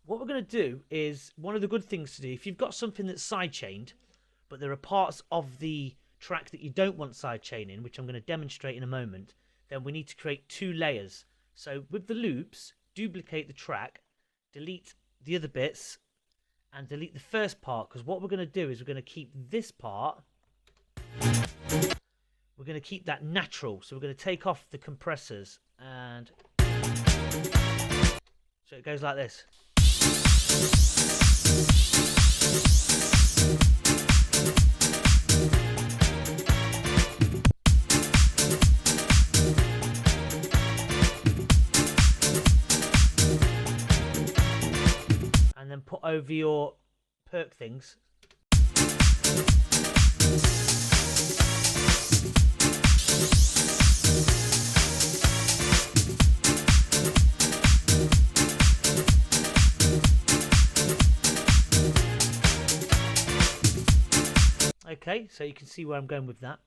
what we're going to do is, one of the good things to do, if you've got something that's side-chained, but there are parts of the track that you don't want side-chaining, which I'm going to demonstrate in a moment, then we need to create 2 layers. So with the loops, duplicate the track, delete the other bits, and delete the first part, because what we're going to do is we're going to keep this part, we're going to keep that natural. So we're going to take off the compressors, and so it goes like this. And then put over your perk things. Okay, so you can see where I'm going with that.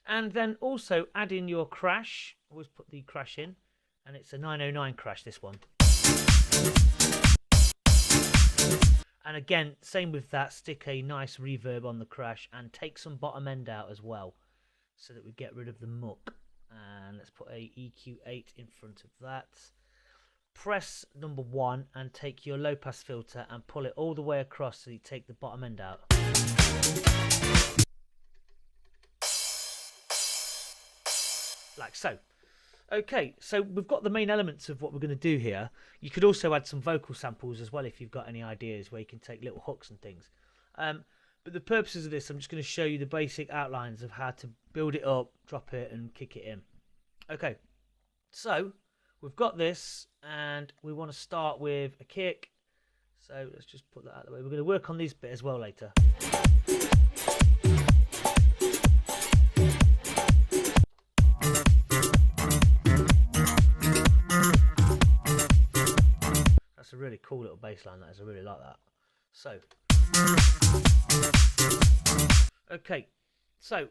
And then also add in your crash. Always put the crash in. And it's a 909 crash, this one. And again, same with that, stick a nice reverb on the crash and take some bottom end out as well, so that we get rid of the muck. And let's put a EQ8 in front of that. Press number 1 and take your low pass filter and pull it all the way across so you take the bottom end out. Like so. Okay, so we've got the main elements of what we're going to do here. You could also add some vocal samples as well if you've got any ideas where you can take little hooks and things. But the purposes of this, I'm just going to show you the basic outlines of how to build it up, drop it and kick it in. Okay, so we've got this and we want to start with a kick. So let's just put that out of the way. We're going to work on this bit as well later. That's a really cool little bass line, that is. I really like that. So, okay, so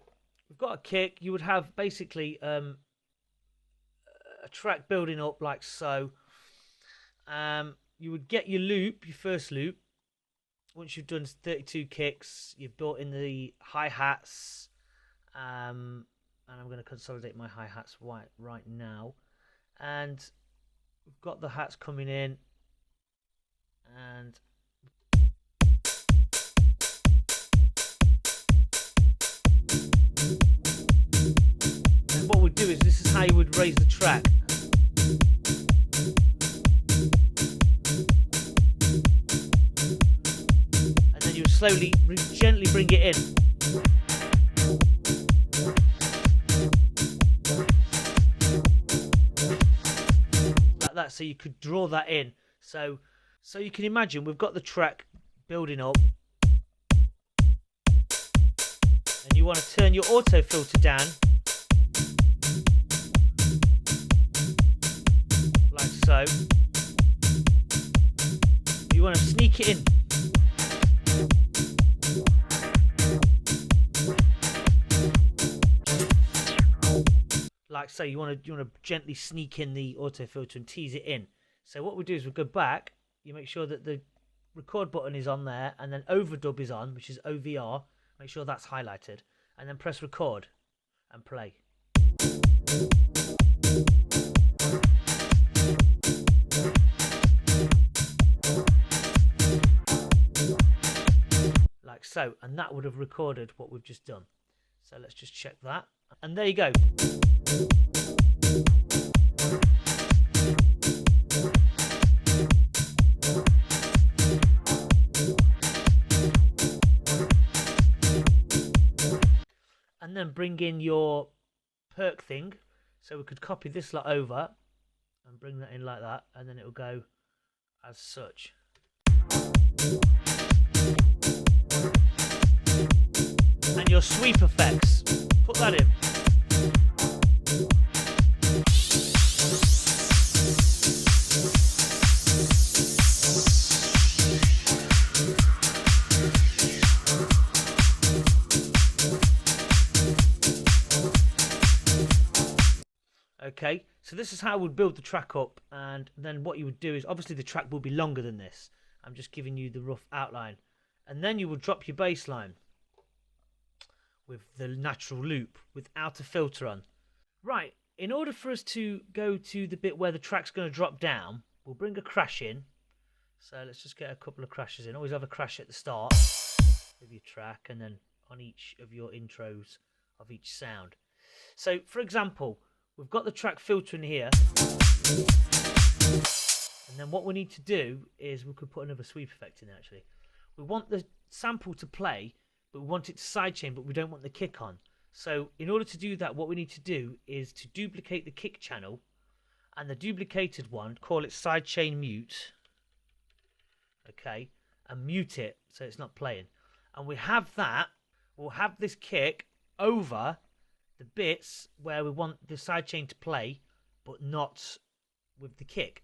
we've got a kick. You would have basically a track building up like so. You would get your loop, your first loop. Once you've done 32 kicks, you've built in the hi-hats. And I'm going to consolidate my hi-hats right now. And we've got the hats coming in. And what we'd do is, this is how you would raise the track. And then you would slowly, gently bring it in. Like that, so you could draw that in. So you can imagine we've got the track building up, and you want to turn your auto filter down, like so. You want to sneak it in. Like so, you want to gently sneak in the auto filter and tease it in. So what we do is we go back. You make sure that the record button is on there, and then overdub is on, which is OVR. Make sure that's highlighted, and then press record and play. Like so, and that would have recorded what we've just done. So let's just check that, and there you go. And then bring in your perk thing. So we could copy this lot over and bring that in like that, and then it will go as such. And your sweep effects, put that in. Okay, so this is how we'd build the track up, and then what you would do is, obviously the track will be longer than this, I'm just giving you the rough outline. And then you will drop your bass line with the natural loop without a filter on. Right, in order for us to go to the bit where the track's going to drop down, we'll bring a crash in. So let's just get a couple of crashes in. Always have a crash at the start of your track and then on each of your intros of each sound. So for example, we've got the track filter in here. And then what we need to do is we could put another sweep effect in there actually. We want the sample to play, but we want it to sidechain, but we don't want the kick on. So in order to do that, what we need to do is to duplicate the kick channel, and the duplicated one, call it sidechain mute, okay, and mute it so it's not playing. And we have that, we'll have this kick over the bits where we want the sidechain to play, but not with the kick.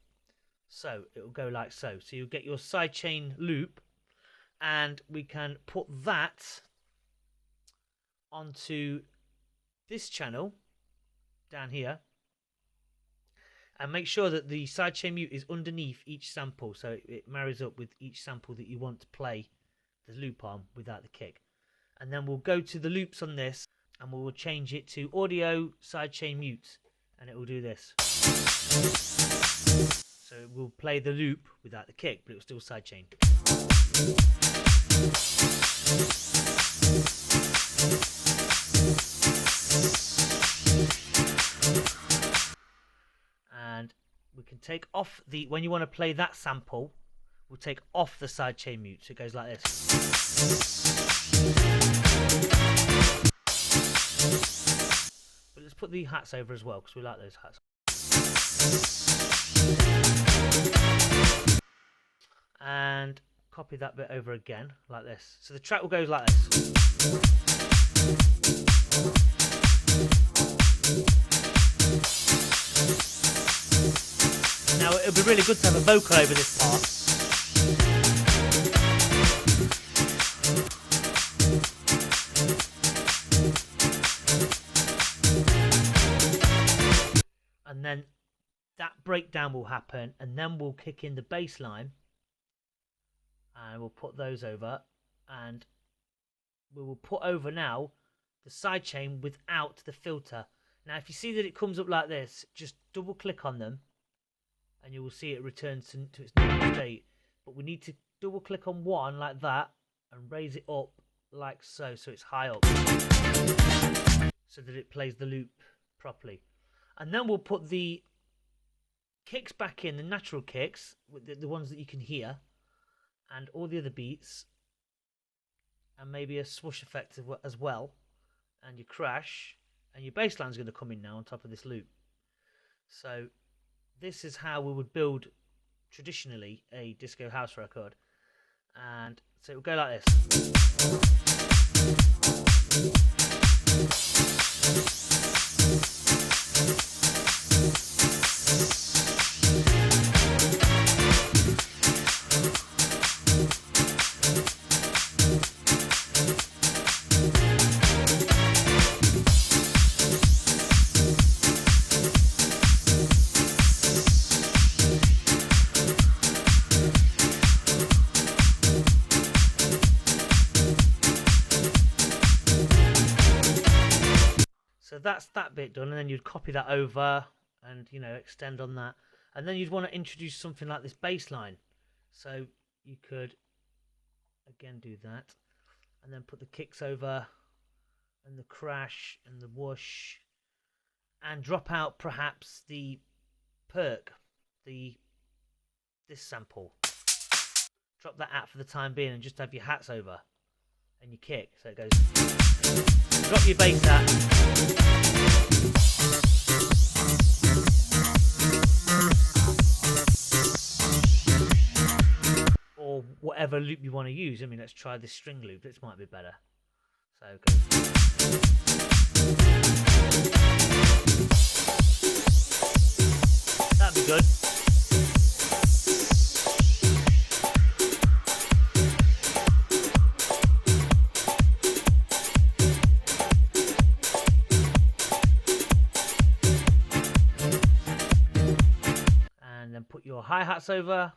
So it will go like so. So you'll get your sidechain loop, and we can put that onto this channel down here, and make sure that the sidechain mute is underneath each sample, so it marries up with each sample that you want to play the loop on without the kick. And then we'll go to the loops on this, and we will change it to audio sidechain mute, and it will do this. So it will play the loop without the kick, but it will still sidechain. And we can take off the, when you want to play that sample, we'll take off the sidechain mute, so it goes like this. But let's put the hats over as well, because we like those hats. And copy that bit over again like this. So the track will go like this. Now it would be really good to have a vocal over this part. And then that breakdown will happen, and then we'll kick in the bass line, and we'll put those over, and we will put over now the sidechain without the filter. Now if you see that it comes up like this, just double click on them and you will see it returns to its normal state. But we need to double click on one like that and raise it up like so, so it's high up, so that it plays the loop properly. And then we'll put the kicks back in, the natural kicks, the ones that you can hear, and all the other beats, and maybe a swoosh effect as well, and your crash, and your bass line's going to come in now on top of this loop. So this is how we would build traditionally a disco house record, and so it will go like this. So that's that bit done, and then you'd copy that over and, you know, extend on that. And then you'd want to introduce something like this bass line. So you could, again, do that. And then put the kicks over, and the crash, and the whoosh. And drop out, perhaps, the perk, this sample. Drop that out for the time being, and just have your hats over. And your kick, so it goes. Drop your bass out. Or whatever loop you want to use. I mean, let's try this string loop. This might be better. So go. That'd be good. And then put your hi-hats over.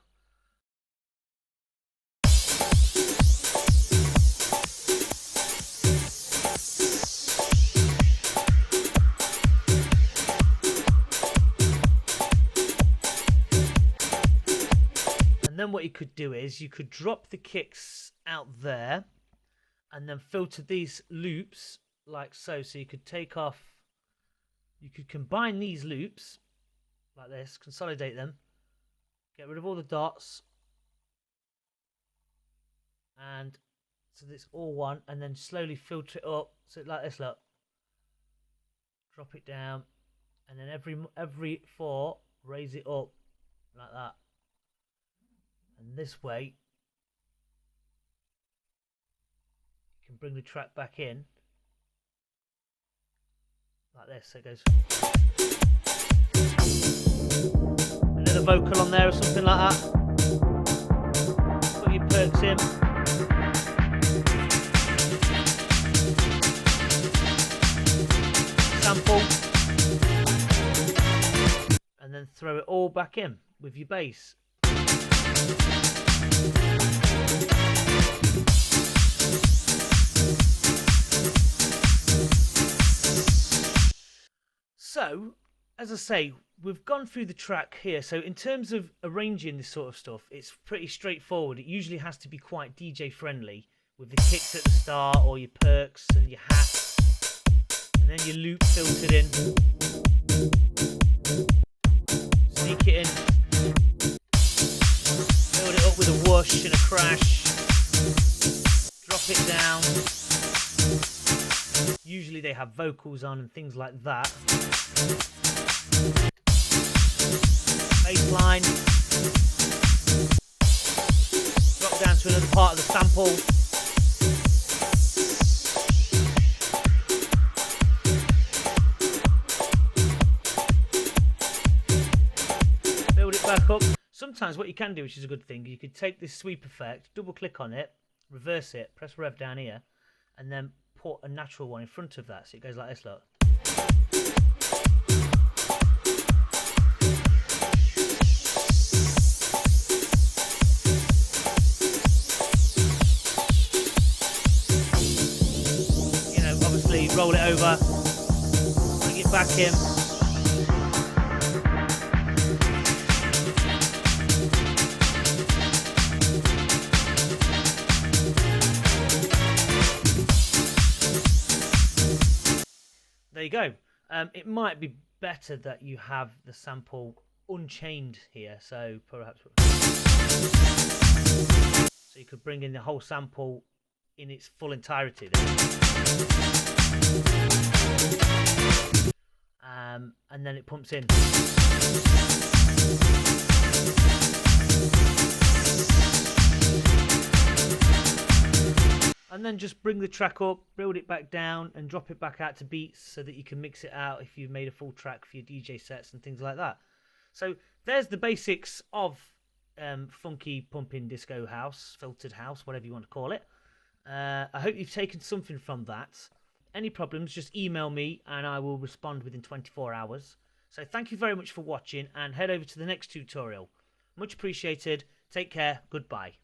And then what you could do is you could drop the kicks out there and then filter these loops like so. So you could take off, you could combine these loops like this, consolidate them, get rid of all the dots, and so it's all one, and then slowly filter it up. So like this, look. Drop it down, and then every 4 raise it up like that. And this way you can bring the track back in like this, so it goes a little vocal on there or something like that. Put your perks in. Sample, and then throw it all back in with your bass. So, as I say, we've gone through the track here. So in terms of arranging this sort of stuff, it's pretty straightforward. It usually has to be quite DJ friendly with the kicks at the start, or your perks and your hats, and then your loop filtered in. Sneak it in. Build it up with a whoosh and a crash. Drop it down. Usually they have vocals on and things like that. Bass line. Drop down to another part of the sample. Build it back up. Sometimes what you can do, which is a good thing, you could take this sweep effect, double click on it, reverse it, press rev down here, and then put a natural one in front of that, so it goes like this, look. You know, obviously roll it over, bring it back in. There you go. It might be better that you have the sample unchained here, so perhaps so you could bring in the whole sample in its full entirety there. And then it pumps in. And then just bring the track up, build it back down, and drop it back out to beats so that you can mix it out if you've made a full track for your DJ sets and things like that. So there's the basics of funky pumping disco house, filtered house, whatever you want to call it. I hope you've taken something from that. Any problems, just email me and I will respond within 24 hours. So thank you very much for watching, and head over to the next tutorial. Much appreciated. Take care. Goodbye.